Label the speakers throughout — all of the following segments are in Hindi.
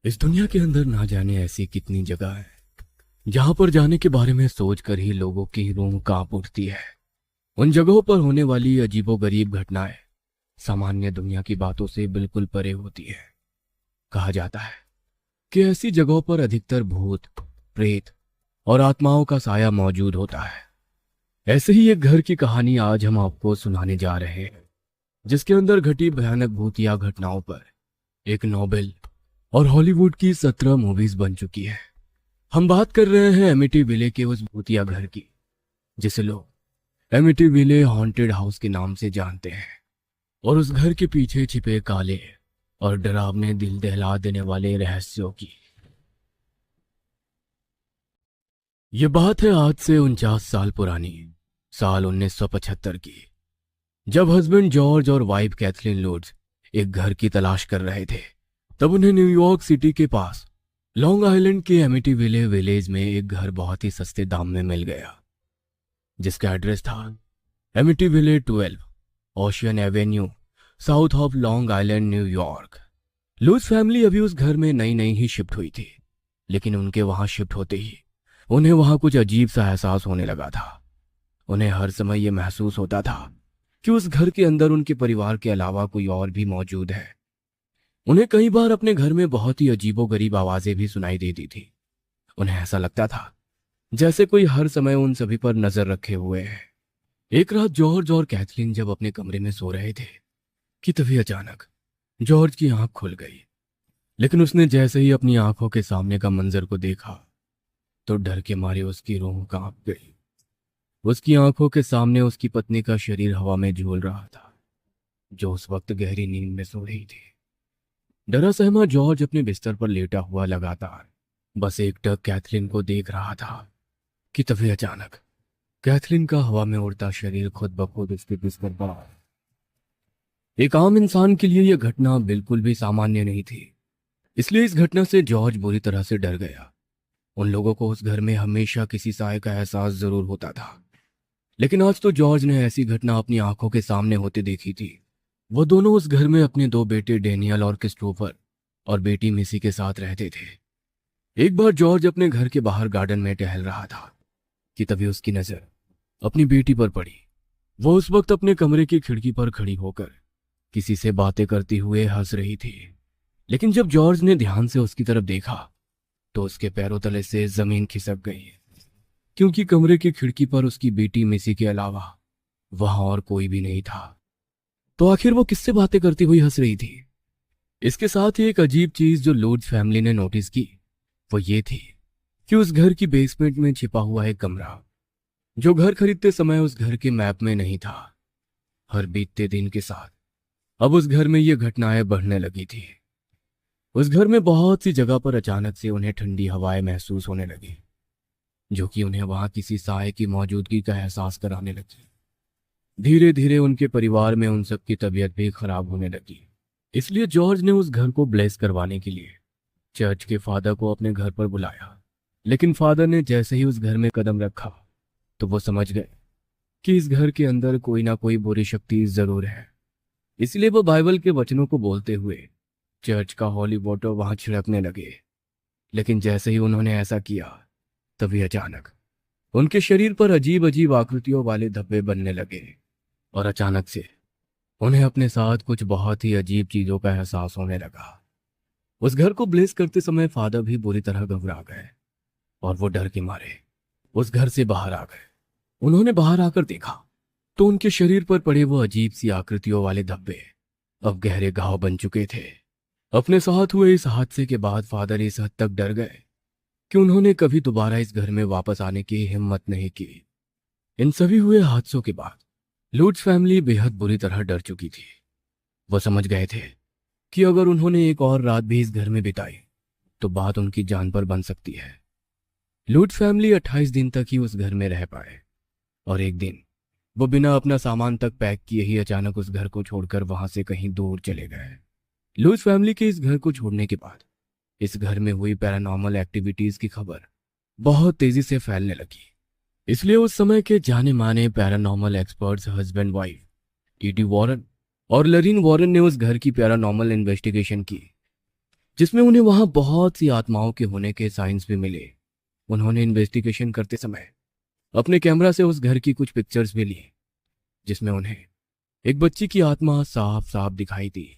Speaker 1: इस दुनिया के अंदर ना जाने ऐसी कितनी जगह है जहां पर जाने के बारे में सोचकर ही लोगों की रूह कांप उठती है। उन जगहों पर होने वाली अजीबोगरीब घटनाएं सामान्य दुनिया की बातों से बिल्कुल परे होती है। कहा जाता है कि ऐसी जगहों पर अधिकतर भूत, प्रेत और आत्माओं का साया मौजूद होता है। ऐसे ही एक घर की कहानी आज हम आपको सुनाने जा रहे हैं, जिसके अंदर घटी भयानक भूतिया घटनाओं पर एक नोबेल और हॉलीवुड की 17 मूवीज बन चुकी है। हम बात कर रहे हैं एमिटीविले के उस भूतिया घर की, जिसे लोग एमिटीविले हॉन्टेड हाउस के नाम से जानते हैं, और उस घर के पीछे छिपे काले और डरावने दिल दहला देने वाले रहस्यों की। ये बात है आज से 49 साल पुरानी, साल 1975 की, जब हस्बैंड जॉर्ज और वाइफ कैथलीन लोड्स एक घर की तलाश कर रहे थे। तब उन्हें न्यूयॉर्क सिटी के पास लॉन्ग आइलैंड के एमिटीविले विलेज में एक घर बहुत ही सस्ते दाम में मिल गया, जिसका एड्रेस था Amityville 12 Ocean Avenue, south of Long Island, New York. Lutz family अभी उस घर में नई नई ही शिफ्ट हुई थी, लेकिन उनके वहां शिफ्ट होते ही उन्हें वहां कुछ अजीब सा एहसास होने लगा था। उन्हें हर समय यह महसूस होता था कि उस घर के अंदर उनके परिवार के अलावा कोई और भी मौजूद है। उन्हें कई बार अपने घर में बहुत ही अजीबोगरीब आवाजें भी सुनाई देती थी। उन्हें ऐसा लगता था जैसे कोई हर समय उन सभी पर नजर रखे हुए है। एक रात जॉर्ज और कैथलीन जब अपने कमरे में सो रहे थे कि तभी अचानक जॉर्ज की आंख खुल गई। लेकिन उसने जैसे ही अपनी आंखों के सामने का मंजर को देखा तो डर के मारे उसकी रूह कांप गई। उसकी आंखों के सामने उसकी पत्नी का शरीर हवा में झूल रहा था, जो उस वक्त गहरी नींद में सो रही थी। डरा सहमा जॉर्ज अपने बिस्तर पर लेटा हुआ लगातार बस एकटक कैथलीन को देख रहा था कि तभी अचानक कैथलीन का हवा में उड़ता शरीर खुद ब खुद उसके बिस्तर पर आया। एक आम इंसान के लिए यह घटना बिल्कुल भी सामान्य नहीं थी, इसलिए इस घटना से जॉर्ज बुरी तरह से डर गया। उन लोगों को उस घर में हमेशा किसी साय का एहसास जरूर होता था, लेकिन आज तो जॉर्ज ने ऐसी घटना अपनी आंखों के सामने होते देखी थी। वो दोनों उस घर में अपने दो बेटे डेनियल और क्रिस्टोफर और बेटी मिसी के साथ रहते थे। एक बार जॉर्ज अपने घर के बाहर गार्डन में टहल रहा था कि तभी उसकी नजर अपनी बेटी पर पड़ी। वो उस वक्त अपने कमरे की खिड़की पर खड़ी होकर किसी से बातें करती हुए हंस रही थी। लेकिन जब जॉर्ज ने ध्यान से उसकी तरफ देखा तो उसके पैरों तले से जमीन खिसक गई, क्योंकि कमरे की खिड़की पर उसकी बेटी मिसी के अलावा वहां और कोई भी नहीं था। तो आखिर वो किससे बातें करती हुई हंस रही थी? इसके साथ ही एक अजीब चीज जो लोड्स फैमिली ने नोटिस की वो ये थी कि उस घर की बेसमेंट में छिपा हुआ एक कमरा, जो घर खरीदते समय उस घर के मैप में नहीं था। हर बीतते दिन के साथ अब उस घर में ये घटनाएं बढ़ने लगी थी। उस घर में बहुत सी जगह पर अचानक से उन्हें ठंडी हवाएं महसूस होने लगी, जो कि उन्हें वहां किसी साय की मौजूदगी का एहसास कराने लगी। धीरे धीरे उनके परिवार में उन सब की तबीयत भी खराब होने लगी। इसलिए जॉर्ज ने उस घर को ब्लेस करवाने के लिए चर्च के फादर को अपने घर पर बुलाया। लेकिन फादर ने जैसे ही उस घर में कदम रखा तो वो समझ गए कि इस घर के अंदर कोई ना कोई बुरी शक्ति जरूर है। इसलिए वो बाइबल के वचनों को बोलते हुए चर्च का हॉली वाटर वहां छिड़कने लगे। लेकिन जैसे ही उन्होंने ऐसा किया तभी अचानक उनके शरीर पर अजीब अजीब आकृतियों वाले धब्बे बनने लगे, और अचानक से उन्हें अपने साथ कुछ बहुत ही अजीब चीजों का एहसास होने लगा। उस घर को ब्लेस करते समय फादर भी बुरी तरह घबरा गए और वो डर के मारे उस घर से बाहर आ गए। उन्होंने बाहर आकर देखा तो उनके शरीर पर पड़े वो अजीब सी आकृतियों वाले धब्बे अब गहरे घाव बन चुके थे। अपने साथ हुए इस हादसे के बाद फादर इस हद तक डर गए कि उन्होंने कभी दोबारा इस घर में वापस आने की हिम्मत नहीं की। इन सभी हुए हादसों के बाद लूट्स फैमिली बेहद बुरी तरह डर चुकी थी। वो समझ गए थे कि अगर उन्होंने एक और रात भी इस घर में बिताई तो बात उनकी जान पर बन सकती है। लूट्स फैमिली 28 दिन तक ही उस घर में रह पाए, और एक दिन वो बिना अपना सामान तक पैक किए ही अचानक उस घर को छोड़कर वहां से कहीं दूर चले गए। लूट्स फैमिली के इस घर को छोड़ने के बाद इस घर में हुई पैरानॉर्मल एक्टिविटीज की खबर बहुत तेजी से फैलने लगी। इसलिए उस समय के जाने माने paranormal experts husband wife ED Warren और लरीन वॉरेन ने उस घर की पैरानॉर्मल इन्वेस्टिगेशन की। जिसमें उन्हें वहां बहुत सी आत्माओं के होने के साइंस भी मिले। उन्होंने इन्वेस्टिगेशन करते समय अपने कैमरा से उस घर की कुछ पिक्चर्स भी ली, जिसमें उन्हें एक बच्ची की आत्मा साफ साफ दिखाई दी।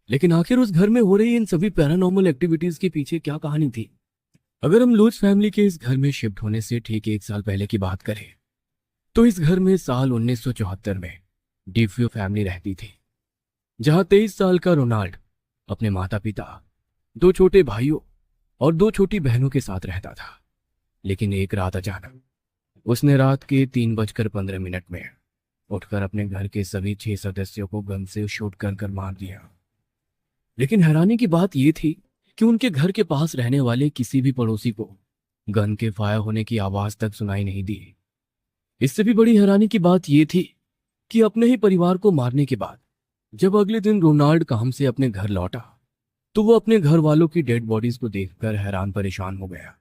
Speaker 1: लेकिन आखिर उस घर में हो रही इन सभी पैरानॉर्मल एक्टिविटीज के पीछे क्या कहानी थी? अगर हम लूज फैमिली के इस घर में शिफ्ट होने से ठीक 1 साल पहले की बात करें, तो इस घर में साल 1974 में डीफ्यू फैमिली रहती थी, जहां 23 साल का रोनाल्ड अपने माता पिता, 2 छोटे भाइयों और 2 छोटी बहनों के साथ रहता था। लेकिन एक रात अचानक उसने रात के 3:15 में उठकर अपने घर के सभी 6 सदस्यों को गन से शूट कर मार दिया। लेकिन हैरानी की बात यह थी कि उनके घर के पास रहने वाले किसी भी पड़ोसी को गन के फायर होने की आवाज तक सुनाई नहीं दी। इससे भी बड़ी हैरानी की बात यह थी कि अपने ही परिवार को मारने के बाद जब अगले दिन रोनाल्ड काम से अपने घर लौटा, तो वो अपने घर वालों की डेड बॉडीज को देखकर हैरान परेशान हो गया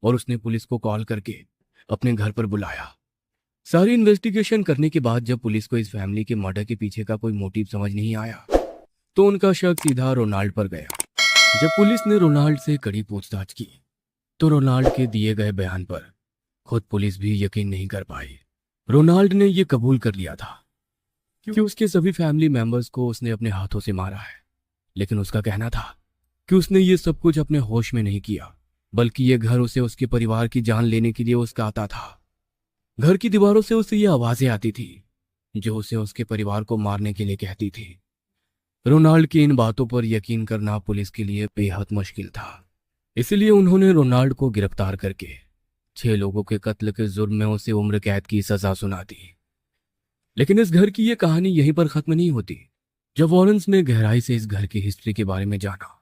Speaker 1: और उसने पुलिस को कॉल करके अपने घर पर बुलाया। सारी इन्वेस्टिगेशन करने के बाद जब पुलिस को इस फैमिली के मर्डर के पीछे का कोई मोटिव समझ नहीं आया, तो उनका शक सीधा रोनाल्ड पर गया। जब पुलिस ने रोनाल्ड से कड़ी पूछताछ की, तो रोनाल्ड के दिए गए बयान पर खुद पुलिस भी यकीन नहीं कर पाई। रोनाल्ड ने यह कबूल कर लिया था कि उसके सभी फैमिली मेंबर्स को उसने अपने हाथों से मारा है। लेकिन उसका कहना था कि उसने ये सब कुछ अपने होश में नहीं किया, बल्कि ये घर उसे उसके परिवार की जान लेने के लिए उसका आता था। घर की दीवारों से उसे ये आवाजें आती थी जो उसे उसके परिवार को मारने के लिए कहती थी। रोनाल्ड की इन बातों पर यकीन करना पुलिस के लिए बेहद मुश्किल था। इसलिए उन्होंने रोनाल्ड को गिरफ्तार करके 6 लोगों के कत्ल के जुर्म में उसे उम्र कैद की सजा सुना दी। लेकिन इस घर की यह कहानी यहीं पर खत्म नहीं होती। जब वॉरेंस ने गहराई से इस घर की हिस्ट्री के बारे में जाना,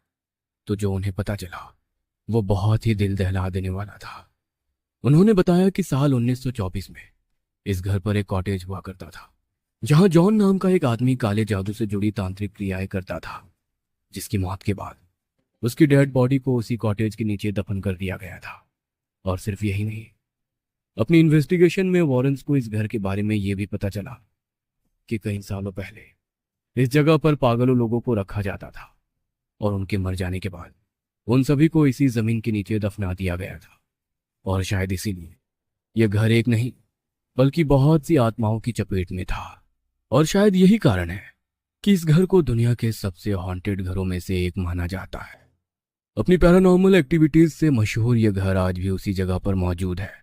Speaker 1: तो जो उन्हें पता चला वो बहुत ही दिल दहला देने वाला था। उन्होंने बताया कि साल 1924 में इस घर पर एक कॉटेज हुआ करता था, जहां जॉन नाम का एक आदमी काले जादू से जुड़ी तांत्रिक क्रियाएं करता था, जिसकी मौत के बाद उसकी डेड बॉडी को उसी कॉटेज के नीचे दफन कर दिया गया था। और सिर्फ यही नहीं, अपनी इन्वेस्टिगेशन में वॉरेंस को इस घर के बारे में यह भी पता चला कि कई सालों पहले इस जगह पर पागलों लोगों को रखा जाता था और उनके मर जाने के बाद उन सभी को इसी जमीन के नीचे दफना दिया गया था। और शायद इसीलिए यह घर एक नहीं बल्कि बहुत सी आत्माओं की चपेट में था। और शायद यही कारण है कि इस घर को दुनिया के सबसे हॉन्टेड घरों में से एक माना जाता है। अपनी पैरानॉर्मल एक्टिविटीज से मशहूर यह घर आज भी उसी जगह पर मौजूद है।